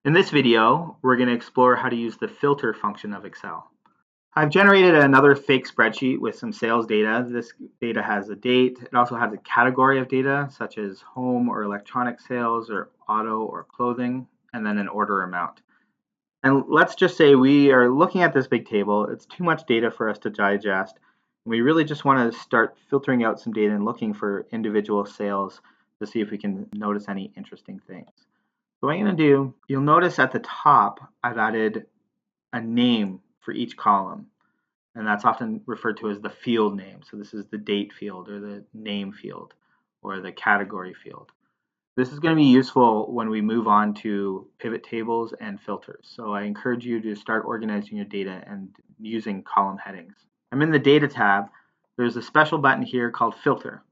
In this video, we're going to explore how to use the filter function of Excel. I've generated another fake spreadsheet with some sales data. This data has a date. It also has a category of data, such as home or electronic sales or auto or clothing, and then an order amount. And let's just say we are looking at this big table. It's too much data for us to digest. We really just want to start filtering out some data and looking for individual sales to see if we can notice any interesting things. So what I'm going to do, you'll notice at the top, I've added a name for each column. And that's often referred to as the field name. So this is the date field or the name field or the category field. This is going to be useful when we move on to pivot tables and filters. So I encourage you to start organizing your data and using column headings. I'm in the Data tab. There's a special button here called Filter.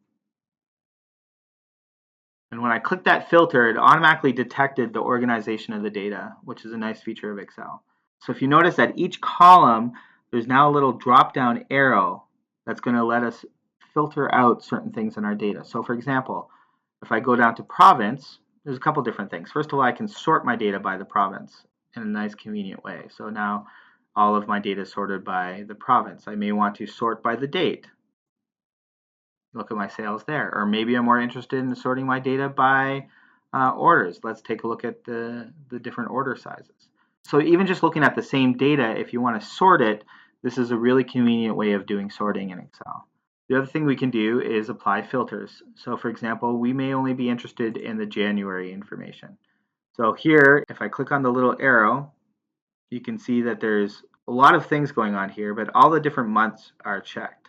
And when I click that filter, it automatically detected the organization of the data, which is a nice feature of Excel. So if you notice that each column, there's now a little drop-down arrow that's going to let us filter out certain things in our data. So for example, if I go down to province, there's a couple different things. First of all, I can sort my data by the province in a nice convenient way. So now all of my data is sorted by the province. I may want to sort by the date. Look at my sales there. Or maybe I'm more interested in sorting my data by orders. Let's take a look at the different order sizes. So even just looking at the same data, if you want to sort it, this is a really convenient way of doing sorting in Excel. The other thing we can do is apply filters. So for example, we may only be interested in the January information. So here, if I click on the little arrow, you can see that there's a lot of things going on here, but all the different months are checked.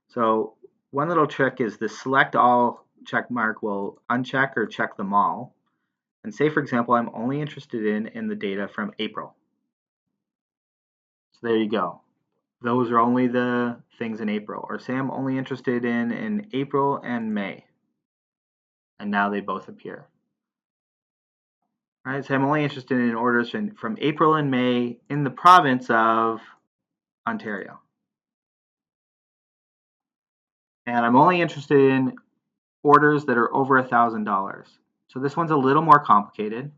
So one little trick is the select all check mark will uncheck or check them all. And say, for example, I'm only interested in the data from April. So there you go. Those are only the things in April. Or say I'm only interested in April and May. And now they both appear. All right, so I'm only interested in orders from April and May in the province of Ontario. And I'm only interested in orders that are over $1,000. So this one's a little more complicated.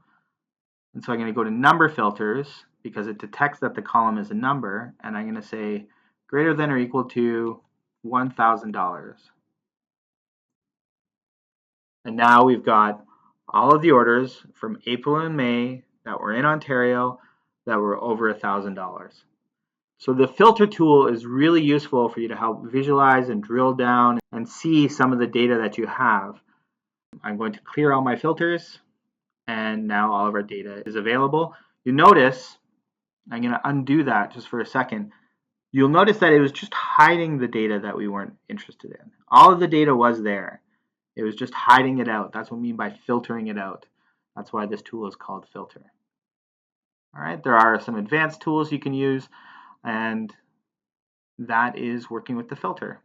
And so I'm going to go to number filters because it detects that the column is a number. And I'm going to say greater than or equal to $1,000. And now we've got all of the orders from April and May that were in Ontario that were over $1,000. So the filter tool is really useful for you to help visualize and drill down and see some of the data that you have. I'm going to clear all my filters, and now all of our data is available. You notice, I'm going to undo that just for a second. You'll notice that it was just hiding the data that we weren't interested in. All of the data was there. It was just hiding it out. That's what I mean by filtering it out. That's why this tool is called filter. All right, there are some advanced tools you can use, and that is working with the filter.